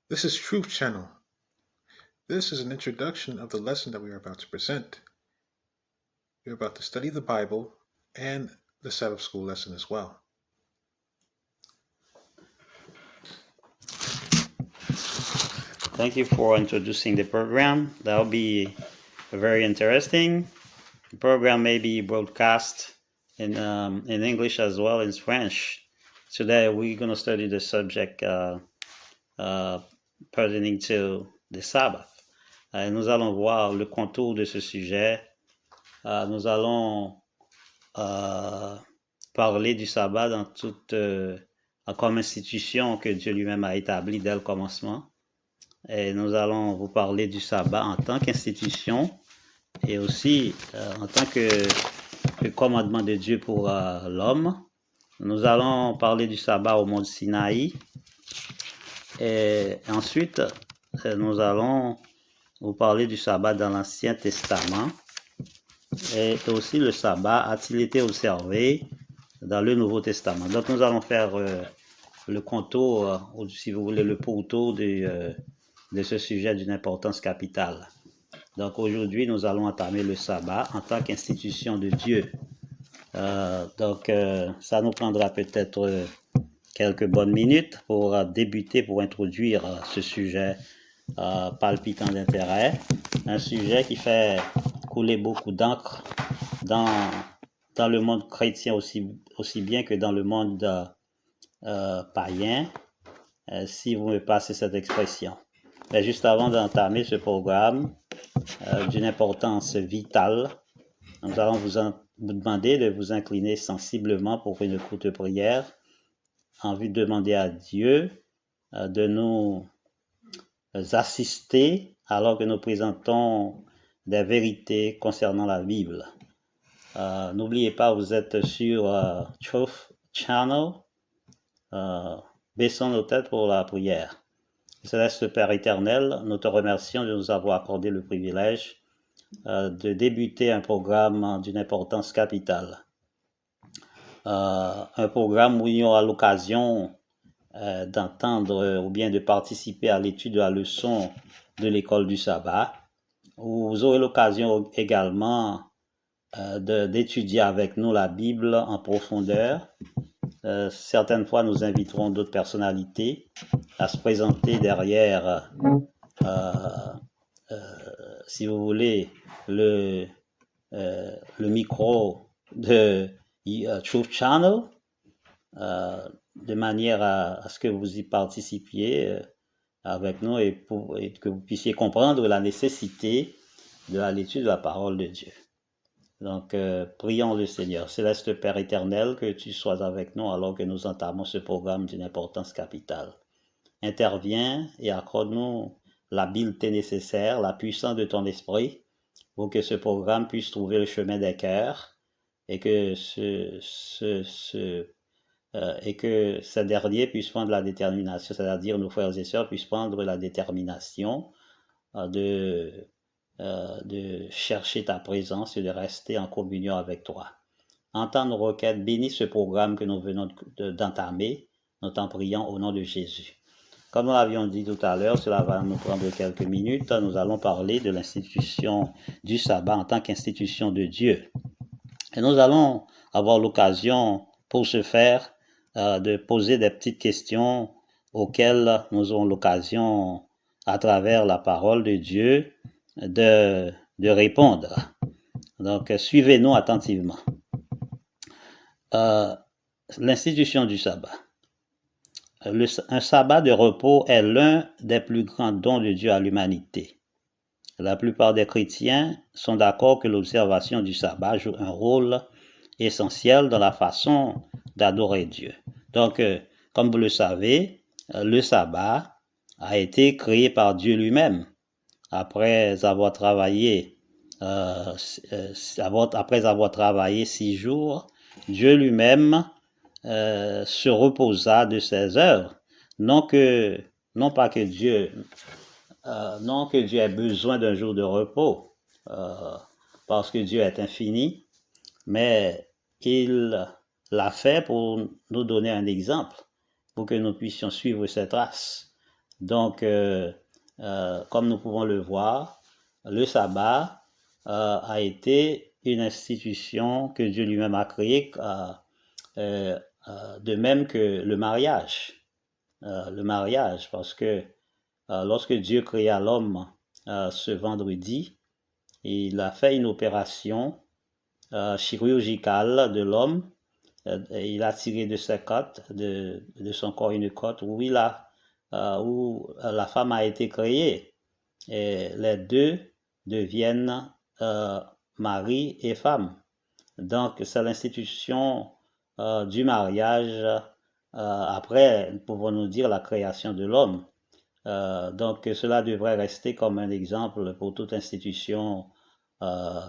This is Truth Channel. This is an introduction of the lesson that we are about to present. We are about to study the Bible and the Sabbath School lesson as well. Thank you for introducing the program. That will be very interesting. The program may be broadcast in English as well as French. Today we're going to study the subject uh, pertaining to the Sabbath. Nous allons voir le contour de ce sujet. Nous allons parler du sabbat dans comme institution que Dieu lui-même a établie dès le commencement. Et nous allons vous parler du sabbat en tant qu'institution et aussi en tant que commandement de Dieu pour l'homme. Nous allons parler du sabbat au mont Sinaï. Et ensuite, nous allons vous parler du sabbat dans l'Ancien Testament. Et aussi le sabbat a-t-il été observé dans le Nouveau Testament. Donc nous allons faire le contour, ou si vous voulez le pourtour de ce sujet d'une importance capitale. Donc aujourd'hui, nous allons entamer le sabbat en tant qu'institution de Dieu. Ça nous prendra peut-être quelques bonnes minutes pour débuter, pour introduire ce sujet palpitant d'intérêt. Un sujet qui fait couler beaucoup d'encre dans le monde chrétien aussi bien que dans le monde païen, si vous me passez cette expression. Mais juste avant d'entamer ce programme d'une importance vitale, nous allons vous demander de vous incliner sensiblement pour une courte prière en vue de demander à Dieu de nous assister alors que nous présentons des vérités concernant la Bible. N'oubliez pas, vous êtes sur Truth Channel. Baissons nos têtes pour la prière. Céleste Père éternel, nous te remercions de nous avoir accordé le privilège de débuter un programme d'une importance capitale. Un programme où il y aura l'occasion d'entendre ou bien de participer à l'étude de la leçon de l'école du sabbat, où vous aurez l'occasion également d'étudier avec nous la Bible en profondeur. Certaines fois, nous inviterons d'autres personnalités à se présenter derrière, si vous voulez, le micro de Truth Channel, de manière à ce que vous y participiez avec nous et que vous puissiez comprendre la nécessité de l'étude de la parole de Dieu. Donc, prions le Seigneur. Céleste Père éternel, que tu sois avec nous alors que nous entamons ce programme d'une importance capitale. Interviens et accorde-nous l'habileté nécessaire, la puissance de ton esprit pour que ce programme puisse trouver le chemin des cœurs et que ces derniers puissent prendre la détermination, c'est-à-dire nos frères et sœurs puissent prendre la détermination de chercher ta présence et de rester en communion avec toi. Entends nos requêtes, bénis ce programme que nous venons d'entamer, nous t'en prions au nom de Jésus. Comme nous l'avions dit tout à l'heure, cela va nous prendre quelques minutes, nous allons parler de l'institution du sabbat en tant qu'institution de Dieu. Et nous allons avoir l'occasion, pour ce faire, de poser des petites questions auxquelles nous aurons l'occasion, à travers la parole de Dieu, de répondre. Donc, suivez-nous attentivement. L'institution du sabbat. Un sabbat de repos est l'un des plus grands dons de Dieu à l'humanité. La plupart des chrétiens sont d'accord que l'observation du sabbat joue un rôle essentiel dans la façon d'adorer Dieu. Donc, comme vous le savez, le sabbat a été créé par Dieu lui-même. Après avoir travaillé 6 jours, Dieu lui-même se reposa de ses œuvres. Non pas que Dieu ait besoin d'un jour de repos, parce que Dieu est infini, mais il l'a fait pour nous donner un exemple, pour que nous puissions suivre ses traces. Donc, comme nous pouvons le voir, le sabbat a été une institution que Dieu lui-même a créée, de même que le mariage. Parce que lorsque Dieu créa l'homme ce vendredi, il a fait une opération chirurgicale de l'homme. Il a tiré de ses côtes, de son corps une côte où où la femme a été créée. Et les deux deviennent mari et femme. Donc, c'est l'institution du mariage. Après, pouvons-nous dire la création de l'homme. Donc, cela devrait rester comme un exemple pour toute institution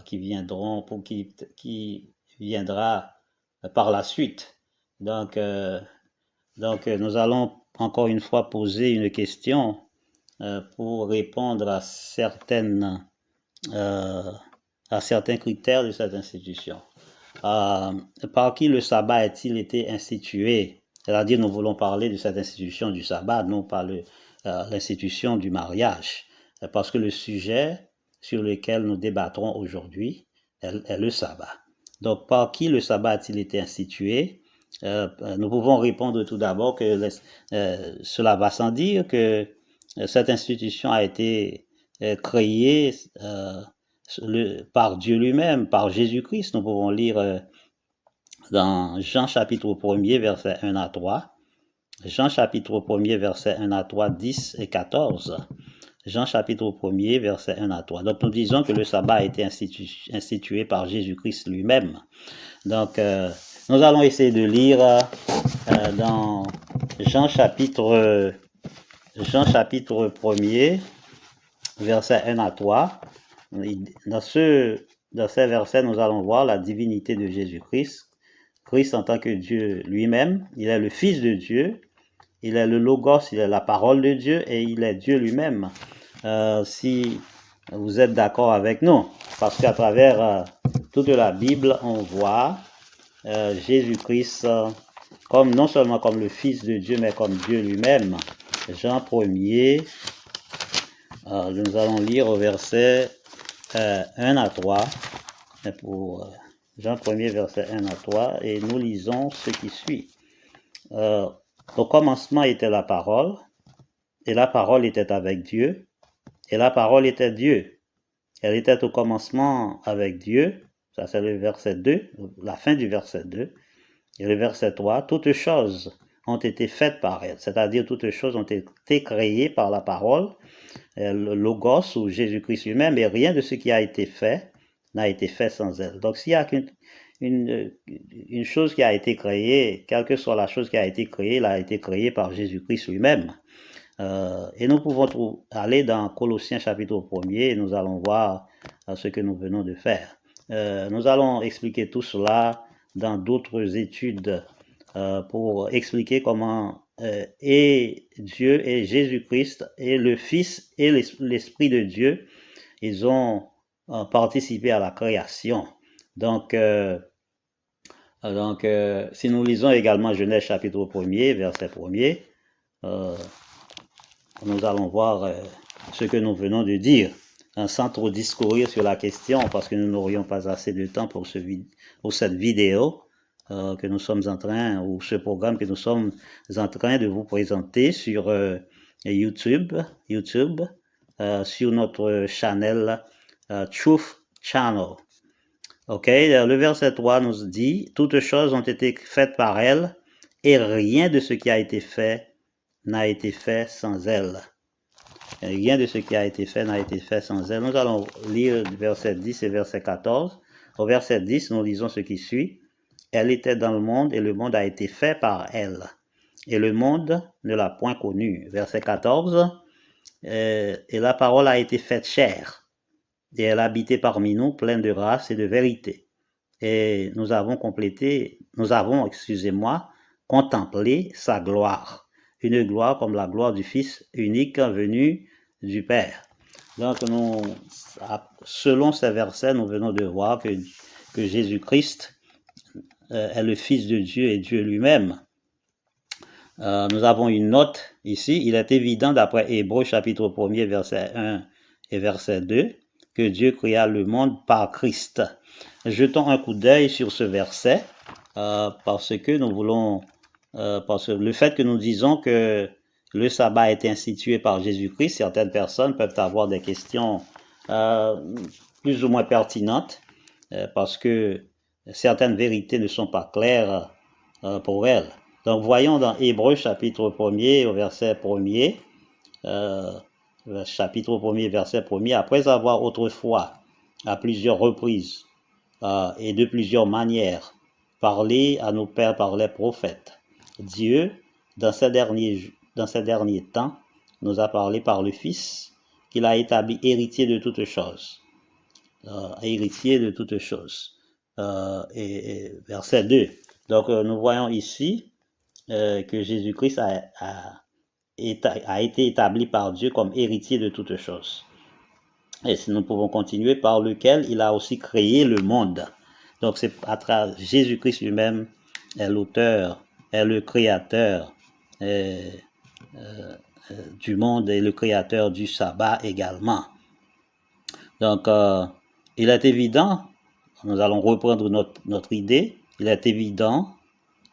qui viendra par la suite. Donc, nous allons encore une fois poser une question pour répondre à certains critères de cette institution. Par qui le sabbat a-t-il été institué? C'est-à-dire, nous voulons parler de cette institution du sabbat, non pas l'institution du mariage, parce que le sujet sur lequel nous débattrons aujourd'hui est le sabbat. Donc, par qui le sabbat a-t-il été institué? Nous pouvons répondre tout d'abord que cela va sans dire que cette institution a été créée par Dieu lui-même, par Jésus-Christ. Nous pouvons lire dans Jean chapitre 1er, versets 1 à 3. Jean chapitre 1er, versets 1 à 3, 10 et 14. Jean chapitre 1er, verset 1 à 3. Donc nous disons que le sabbat a été institué par Jésus-Christ lui-même. Donc nous allons essayer de lire dans Jean chapitre 1er, verset 1 à 3. Dans ces versets, nous allons voir la divinité de Jésus-Christ. Christ en tant que Dieu lui-même, il est le Fils de Dieu, il est le Logos, il est la parole de Dieu et il est Dieu lui-même. Si vous êtes d'accord avec nous, parce qu'à travers toute la Bible, on voit Jésus-Christ non seulement comme le Fils de Dieu, mais comme Dieu lui-même. Jean 1er, nous allons lire au verset 1 à 3, pour Jean 1er, verset 1 à 3, et nous lisons ce qui suit. Au commencement était la parole, et la parole était avec Dieu, et la parole était Dieu. Elle était au commencement avec Dieu, ça c'est le verset 2, la fin du verset 2, et le verset 3, toutes choses ont été faites par elle, c'est-à-dire toutes choses ont été créées par la parole, le Logos ou Jésus-Christ lui-même, et rien de ce qui a été fait n'a été fait sans elle. Donc s'il y a une chose qui a été créée, quelle que soit la chose qui a été créée, elle a été créée par Jésus-Christ lui-même. Et nous pouvons aller dans Colossiens chapitre 1er et nous allons voir ce que nous venons de faire. Nous allons expliquer tout cela dans d'autres études pour expliquer comment et Dieu et Jésus-Christ et le Fils et l'Esprit de Dieu, ils ont participé à la création. Donc, si nous lisons également Genèse chapitre 1er, verset 1er, nous allons voir ce que nous venons de dire, sans trop discourir sur la question, parce que nous n'aurions pas assez de temps pour cette vidéo que nous sommes en train, ou ce programme que nous sommes en train de vous présenter sur YouTube, sur notre channel Truth Channel. Ok, le verset 3 nous dit, toutes choses ont été faites par elle, et rien de ce qui a été fait n'a été fait sans elle. Rien de ce qui a été fait n'a été fait sans elle. Nous allons lire verset 10 et verset 14. Au verset 10, nous lisons ce qui suit. Elle était dans le monde et le monde a été fait par elle. Et le monde ne l'a point connue. Verset 14. Et la parole a été faite chair. Et elle habitait parmi nous, pleine de grâce et de vérité. Et nous avons contemplé sa gloire. Une gloire comme la gloire du Fils unique venu du Père. Donc, selon ces versets, nous venons de voir que Jésus-Christ est le Fils de Dieu et Dieu lui-même. Nous avons une note ici. Il est évident d'après Hébreux chapitre 1er verset 1 et verset 2 que Dieu créa le monde par Christ. Jetons un coup d'œil sur ce verset parce que nous voulons, parce que le fait que nous disons que le sabbat a été institué par Jésus-Christ, certaines personnes peuvent avoir des questions plus ou moins pertinentes parce que certaines vérités ne sont pas claires pour elles. Donc voyons dans Hébreux chapitre 1er au verset 1er, chapitre 1er verset 1er, après avoir autrefois à plusieurs reprises et de plusieurs manières parlé à nos pères par les prophètes, Dieu, dans ces derniers temps, nous a parlé par le Fils, qu'il a établi héritier de toutes choses. Héritier de toutes choses. Et verset 2. Donc nous voyons ici que Jésus-Christ a été établi par Dieu comme héritier de toutes choses. Et si nous pouvons continuer, par lequel il a aussi créé le monde. Donc c'est à travers Jésus-Christ lui-même est l'auteur, est le créateur du monde et le créateur du sabbat également. Donc il est évident, nous allons reprendre notre idée, il est évident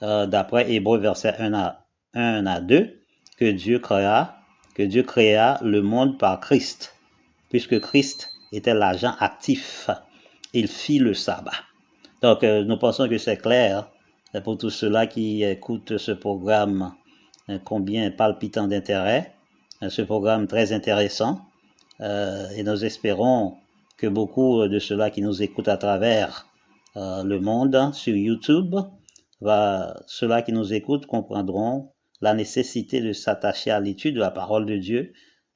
d'après Hébreux verset 1 à 2 que Dieu créa le monde par Christ, puisque Christ était l'agent actif. Il fit le sabbat. Donc nous pensons que c'est clair pour tous ceux-là qui écoutent ce programme combien palpitant d'intérêt, ce programme très intéressant, et nous espérons que beaucoup de ceux-là qui nous écoutent à travers le monde sur YouTube, ceux-là qui nous écoutent comprendront la nécessité de s'attacher à l'étude de la parole de Dieu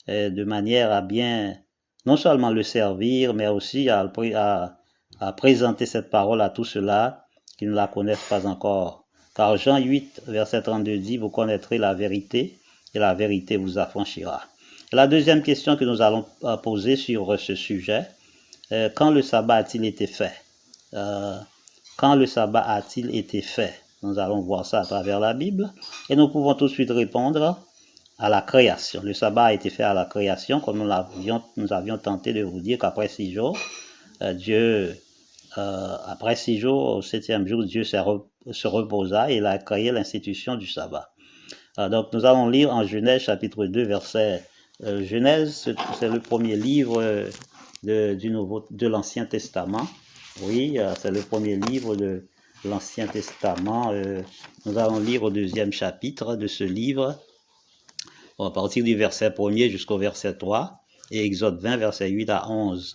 de manière à bien non seulement le servir, mais aussi à présenter cette parole à tous ceux-là qui ne la connaissent pas encore. Car Jean 8, verset 32 dit, vous connaîtrez la vérité et la vérité vous affranchira. La deuxième question que nous allons poser sur ce sujet, quand le sabbat a-t-il été fait? Quand le sabbat a-t-il été fait? Nous allons voir ça à travers la Bible et nous pouvons tout de suite répondre à la création. Le sabbat a été fait à la création, comme nous avions tenté de vous dire qu'après 6 jours, après 6 jours, au 7e jour, Dieu se reposa et il a créé l'institution du sabbat. Donc nous allons lire en Genèse chapitre 2, verset Genèse, c'est le premier livre de l'Ancien Testament. Oui, c'est le premier livre de l'Ancien Testament. Nous allons lire au 2e chapitre de ce livre, à partir du verset 1er jusqu'au verset 3, et Exode 20, verset 8 à 11.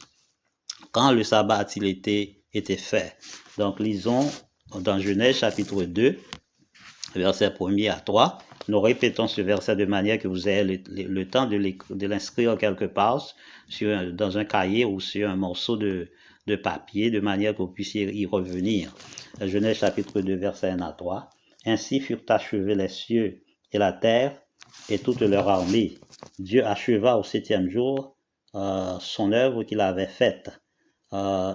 Quand le sabbat a-t-il été fait? Donc lisons dans Genèse chapitre 2, verset 1er à 3. Nous répétons ce verset de manière que vous ayez le temps de l'inscrire quelque part dans un cahier ou sur un morceau de papier, de manière que vous puissiez y revenir. Genèse chapitre 2, verset 1 à 3. Ainsi furent achevés les cieux et la terre et toute leur armée. Dieu acheva au 7e jour son œuvre qu'il avait faite.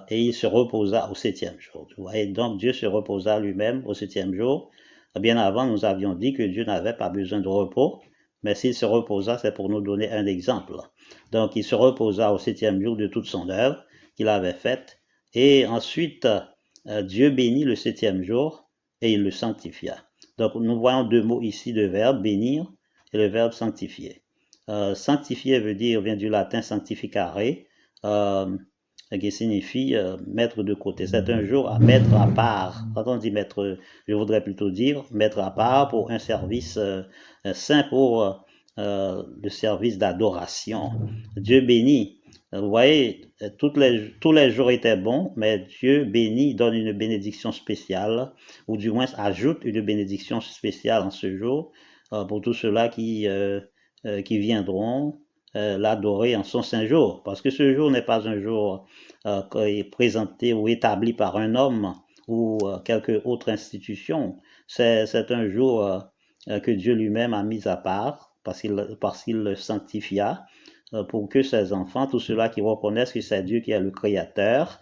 Et il se reposa au 7e jour. Vous voyez, donc Dieu se reposa lui-même au 7e jour. Bien avant, nous avions dit que Dieu n'avait pas besoin de repos, mais s'il se reposa, c'est pour nous donner un exemple. Donc il se reposa au 7e jour de toute son œuvre qu'il avait faite. Et ensuite, Dieu bénit le 7e jour et il le sanctifia. Donc nous voyons deux mots ici de verbe, bénir et le verbe sanctifier. Sanctifier vient du latin sanctificare, qui signifie mettre de côté. C'est un jour à mettre à part. Quand on dit mettre, je voudrais plutôt dire mettre à part pour un service saint, pour le service d'adoration. Dieu bénit. Vous voyez, tous les jours étaient bons, mais Dieu bénit, donne une bénédiction spéciale, ou du moins ajoute une bénédiction spéciale en ce jour pour tous ceux-là qui viendront l'adorer en son saint jour, parce que ce jour n'est pas un jour présenté ou établi par un homme ou quelque autre institution. C'est un jour que Dieu lui-même a mis à part parce qu'il le sanctifia pour que ses enfants, tous ceux-là qui reconnaissent que c'est Dieu qui est le Créateur,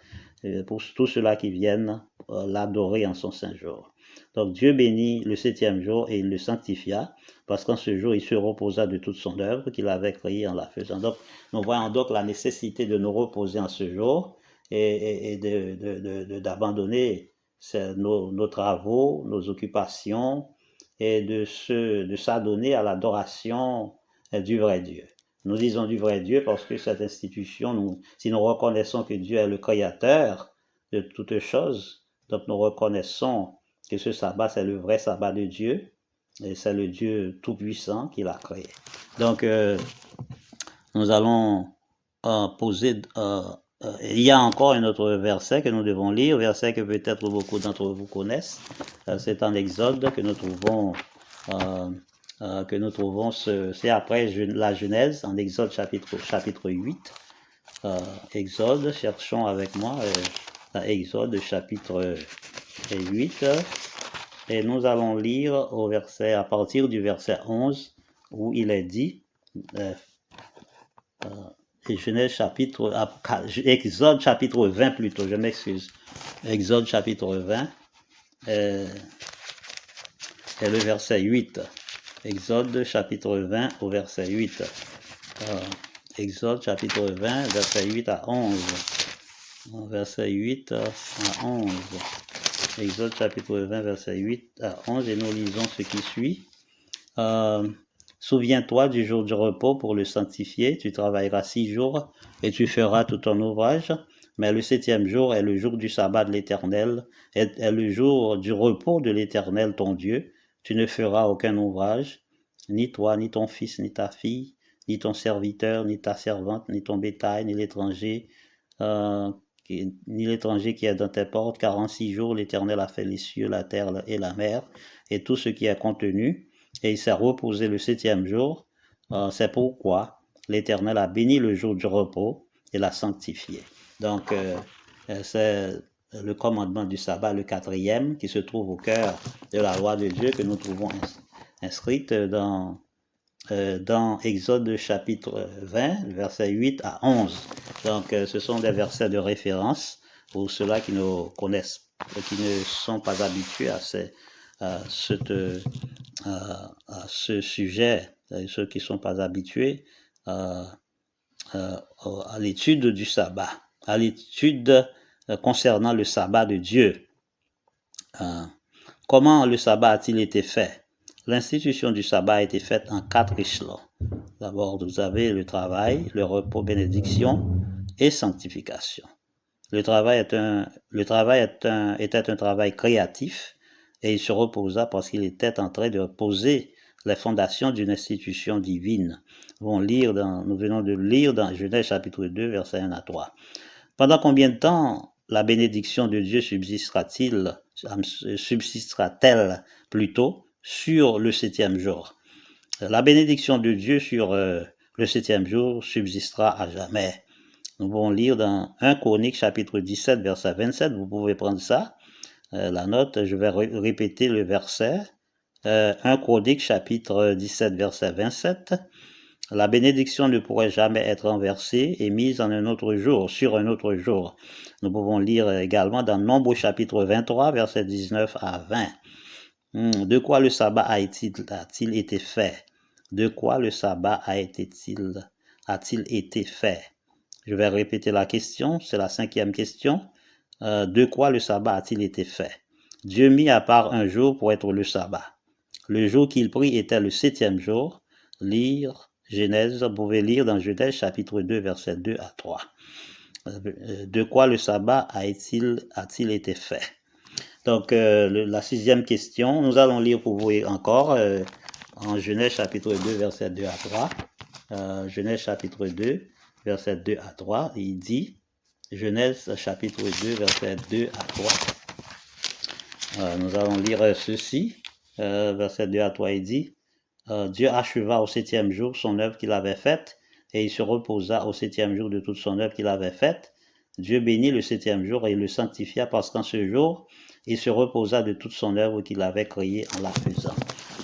pour tous ceux-là qui viennent l'adorer en son saint jour. Donc Dieu bénit le septième jour et il le sanctifia, parce qu'en ce jour il se reposa de toute son œuvre qu'il avait créée en la faisant. Donc nous voyons donc la nécessité de nous reposer en ce jour et d'abandonner nos travaux, nos occupations et de s'adonner à l'adoration du vrai Dieu. Nous disons du vrai Dieu parce que cette institution, si nous reconnaissons que Dieu est le créateur de toutes choses, donc nous reconnaissons que ce sabbat, c'est le vrai sabbat de Dieu, et c'est le Dieu tout-puissant qui l'a créé. Donc, nous allons poser... il y a encore un autre verset que nous devons lire, verset que peut-être beaucoup d'entre vous connaissent. C'est en Exode que nous trouvons... c'est après la Genèse, en Exode chapitre 8. Exode, cherchons avec moi, Exode chapitre 8, et nous allons lire à partir du verset 11, où il est dit, Exode chapitre 20 plutôt, je m'excuse, Exode chapitre 20, et le verset 8. Exode chapitre 20 au verset 8. Exode chapitre 20, verset 8 à 11. Verset 8 à 11. Exode chapitre 20, verset 8 à 11, et nous lisons ce qui suit. Souviens-toi du jour du repos pour le sanctifier. Tu travailleras 6 jours et tu feras tout ton ouvrage. Mais le septième jour est le jour du sabbat de l'Éternel, est le jour du repos de l'Éternel ton Dieu. Tu ne feras aucun ouvrage, ni toi, ni ton fils, ni ta fille, ni ton serviteur, ni ta servante, ni ton bétail, ni l'étranger qui est dans tes portes, car en 6 jours l'Éternel a fait les cieux, la terre et la mer, et tout ce qui est contenu, et il s'est reposé le septième jour. C'est pourquoi l'Éternel a béni le jour du repos et l'a sanctifié. Donc, c'est le commandement du sabbat, le 4e, qui se trouve au cœur de la loi de Dieu que nous trouvons inscrite dans Exode chapitre 20, versets 8 à 11. Donc, ce sont des versets de référence pour ceux-là qui ne connaissent, qui ne sont pas habitués à ce sujet, ceux qui ne sont pas habitués à l'étude du sabbat, à l'étude concernant le sabbat de Dieu. Comment le sabbat a-t-il été fait? L'institution du sabbat a été faite en 4 échelons. D'abord, vous avez le travail, le repos, bénédiction et sanctification. Le travail était un travail créatif et il se reposa parce qu'il était en train de poser les fondations d'une institution divine. Nous venons de lire dans Genèse chapitre 2, versets 1 à 3. Pendant combien de temps la bénédiction de Dieu subsistera-t-elle plutôt sur le septième jour? La bénédiction de Dieu sur le septième jour subsistera à jamais. Nous pouvons lire dans 1 Chroniques chapitre 17, verset 27, vous pouvez prendre ça, la note, je vais répéter le verset. 1 Chroniques chapitre 17, verset 27. La bénédiction ne pourrait jamais être renversée et mise en un autre jour, sur un autre jour. Nous pouvons lire également dans Nombre chapitre 23, verset 19 à 20. De quoi le sabbat a-t-il été fait? De quoi le sabbat a-t-il été fait? Je vais répéter la question, c'est la 5e question. De quoi le sabbat a-t-il été fait? Dieu mit à part un jour pour être le sabbat. Le jour qu'il prit était le 7e jour. Vous pouvez lire dans Genèse chapitre 2, verset 2 à 3. De quoi le sabbat a-t-il été fait? Donc, la 6e question, nous allons lire pour vous encore en Genèse chapitre 2, verset 2 à 3. Genèse chapitre 2, verset 2 à 3, il dit, Genèse chapitre 2, verset 2 à 3. Nous allons lire ceci, verset 2 à 3, il dit, Dieu acheva au 7e jour son œuvre qu'il avait faite, et il se reposa au 7e jour de toute son œuvre qu'il avait faite. Dieu bénit le 7e jour et il le sanctifia parce qu'en ce jour, il se reposa de toute son œuvre qu'il avait créée en la faisant.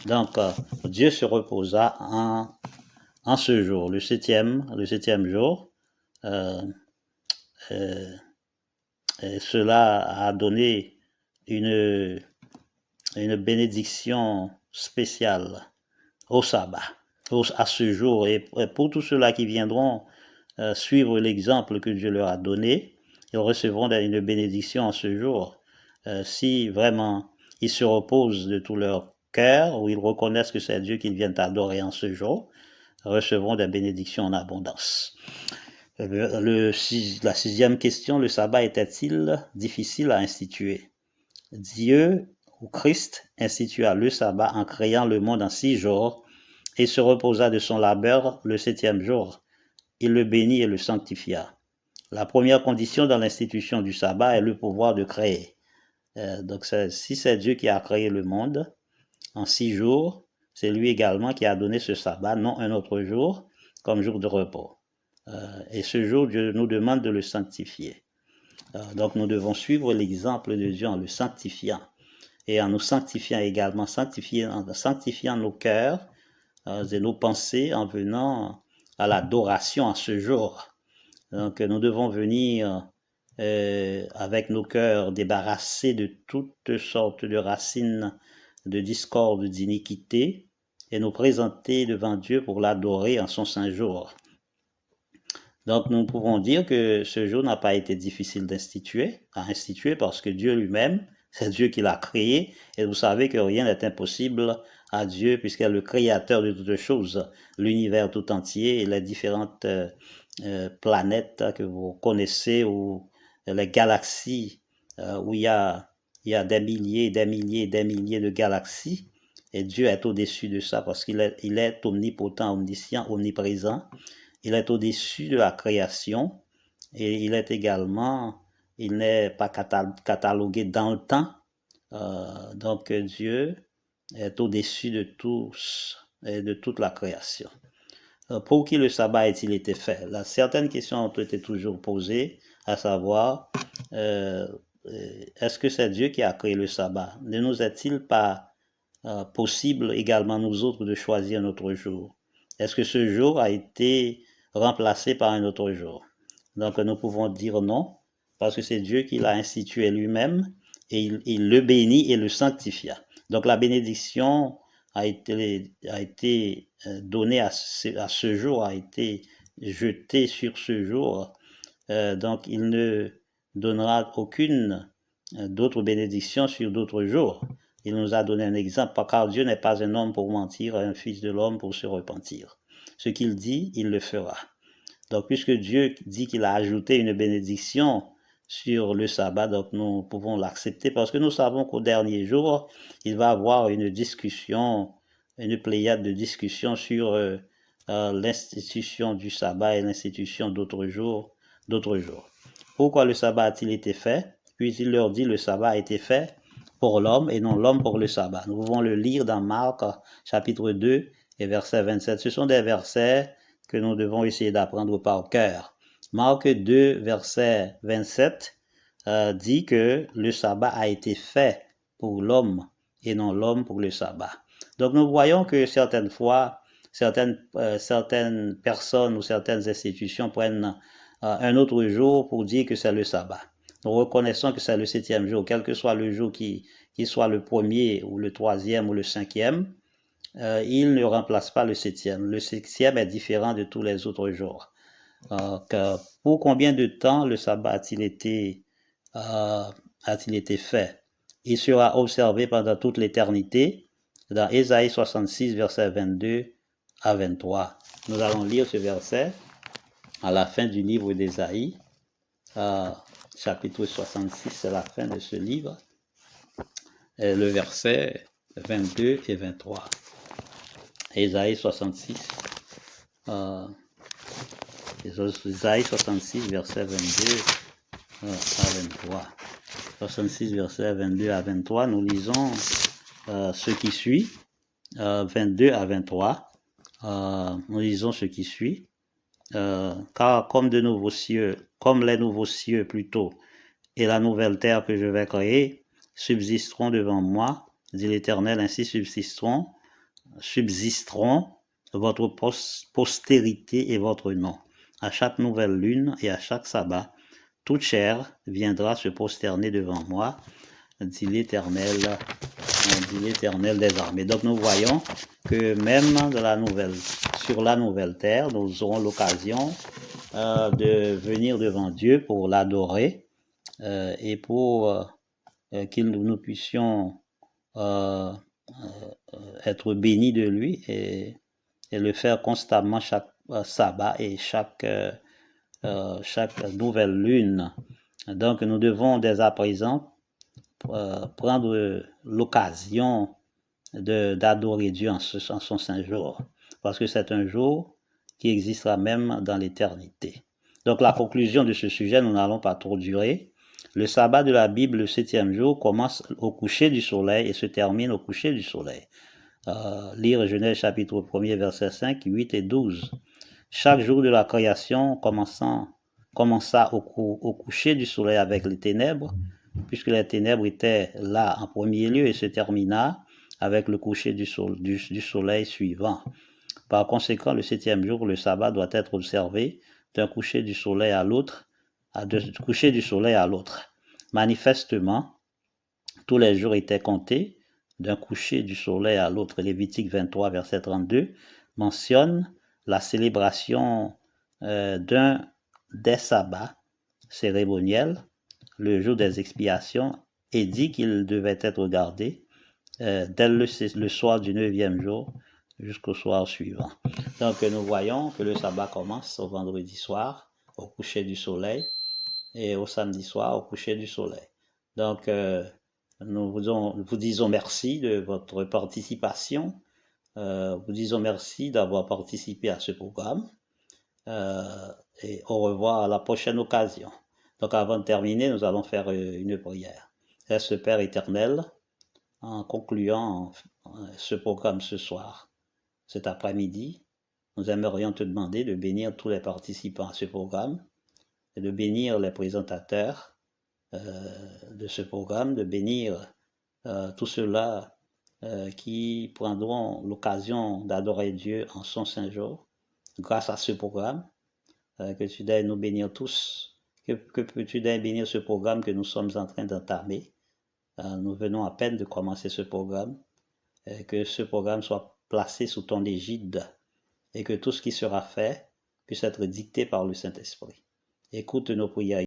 Donc, Dieu se reposa en ce jour, le septième jour. Cela a donné une une bénédiction spéciale au sabbat, à ce jour. Et pour tous ceux-là qui viendront suivre l'exemple que Dieu leur a donné, ils recevront une bénédiction en ce jour. Si vraiment ils se reposent de tout leur cœur, ou ils reconnaissent que c'est Dieu qu'ils viennent adorer en ce jour, recevront des bénédictions en abondance. La sixième question, le sabbat était-il difficile à instituer? Dieu ou Christ institua le sabbat en créant le monde en 6 jours et se reposa de son labeur le 7e jour. Il le bénit et le sanctifia. La première condition dans l'institution du sabbat est le pouvoir de créer. Donc si c'est Dieu qui a créé le monde en 6 jours, c'est lui également qui a donné ce sabbat, non un autre jour, comme jour de repos. Et ce jour, Dieu nous demande de le sanctifier. Donc nous devons suivre l'exemple de Dieu en le sanctifiant et en nous sanctifiant également, sanctifiant nos cœurs et nos pensées en venant à l'adoration en ce jour. Donc nous devons venir avec nos cœurs débarrassés de toutes sortes de racines de discorde, d'iniquité, et nous présenter devant Dieu pour l'adorer en son saint jour. Donc nous pouvons dire que ce jour n'a pas été difficile à instituer parce que Dieu lui-même, c'est Dieu qui l'a créé, et vous savez que rien n'est impossible à Dieu puisqu'il est le créateur de toutes choses, l'univers tout entier et les différentes planètes que vous connaissez ou les galaxies où il y a des milliers de galaxies, et Dieu est au-dessus de ça parce qu'il est omnipotent, omniscient, omniprésent. Il est au-dessus de la création et il n'est pas catalogué dans le temps. Donc Dieu est au-dessus de tous et de toute la création. Pour qui le sabbat a-t-il été fait? Certaines questions ont été toujours posées, à savoir, est-ce que c'est Dieu qui a créé le sabbat? Ne nous est-il pas possible également nous autres de choisir notre jour? Est-ce que ce jour a été remplacé par un autre jour? Donc nous pouvons dire non, parce que c'est Dieu qui l'a institué lui-même et il le bénit et le sanctifia. Donc la bénédiction a été donnée à ce jour, a été jetée sur ce jour. Donc il ne donnera aucune d'autre bénédiction sur d'autres jours. Il nous a donné un exemple, car Dieu n'est pas un homme pour mentir, un fils de l'homme pour se repentir. Ce qu'il dit, il le fera. Donc, puisque Dieu dit qu'il a ajouté une bénédiction sur le sabbat, donc nous pouvons l'accepter parce que nous savons qu'au dernier jour, il va y avoir une discussion, une pléiade de discussions sur l'institution du sabbat et l'institution d'autres jours. Pourquoi le sabbat a-t-il été fait? Puis il leur dit, le sabbat a été fait pour l'homme et non l'homme pour le sabbat. Nous pouvons le lire dans Marc chapitre 2 et verset 27. Ce sont des versets que nous devons essayer d'apprendre par cœur. Marc 2 verset 27 dit que le sabbat a été fait pour l'homme et non l'homme pour le sabbat. Donc nous voyons que certaines fois, certaines personnes ou certaines institutions prennent un autre jour pour dire que c'est le sabbat. Nous reconnaissons que c'est le 7e jour, quel que soit le jour qui soit le 1er ou le 3e ou le 5e, il ne remplace pas le 7e. Le 7e est différent de tous les autres jours. Pour combien de temps le sabbat a-t-il été fait? Il sera observé pendant toute l'éternité dans Ésaïe 66, versets 22 à 23. Nous allons lire ce verset à la fin du livre d'Ésaïe. Chapitre 66, c'est la fin de ce livre. Et le verset 22 et 23. Ésaïe 66. Ésaïe 66, verset 22 à 23. 66, verset 22 à 23, nous lisons ce qui suit. 22 à 23. Nous lisons ce qui suit. Car comme les nouveaux cieux plutôt, et la nouvelle terre que je vais créer, subsisteront devant moi, dit l'Éternel, ainsi subsisteront votre postérité et votre nom. À chaque nouvelle lune et à chaque sabbat, toute chair viendra se prosterner devant moi, dit l'Éternel des armées. Donc nous voyons que même sur la nouvelle terre, nous aurons l'occasion de venir devant Dieu pour l'adorer et pour que nous puissions être bénis de lui et le faire constamment chaque sabbat et chaque nouvelle lune. Donc nous devons dès à présent prendre l'occasion d'adorer Dieu en son saint jour, parce que c'est un jour qui existera même dans l'éternité. Donc la conclusion de ce sujet, nous n'allons pas trop durer. Le sabbat de la Bible, le 7e jour, commence au coucher du soleil et se termine au coucher du soleil. Lire Genèse chapitre 1er, versets 5, 8 et 12. Chaque jour de la création commença au coucher du soleil avec les ténèbres, puisque les ténèbres étaient là en premier lieu, et se termina avec le coucher du soleil suivant. Par conséquent, le 7e jour, le sabbat doit être observé d'un coucher du soleil à l'autre, Manifestement, tous les jours étaient comptés d'un coucher du soleil à l'autre. Lévitique 23, verset 32, mentionne la célébration d'un des sabbats cérémoniels, le jour des expiations, et dit qu'il devait être gardé dès le soir du 9e jour jusqu'au soir suivant. Donc nous voyons que le sabbat commence au vendredi soir, au coucher du soleil, et au samedi soir, au coucher du soleil. Donc nous vous disons merci de votre participation. Vous disons merci d'avoir participé à ce programme. Et au revoir à la prochaine occasion. Donc avant de terminer, nous allons faire une prière. Reste Père éternel, en concluant ce programme ce soir, cet après-midi, nous aimerions te demander de bénir tous les participants à ce programme, et de bénir les présentateurs de ce programme, de bénir tous ceux-là qui prendront l'occasion d'adorer Dieu en son saint jour grâce à ce programme. Que tu daignes nous bénir tous, que tu daignes bénir ce programme que nous sommes en train d'entamer. Nous venons à peine de commencer ce programme, que ce programme soit placé sous ton égide et que tout ce qui sera fait puisse être dicté par le Saint-Esprit. Écoute nos prières.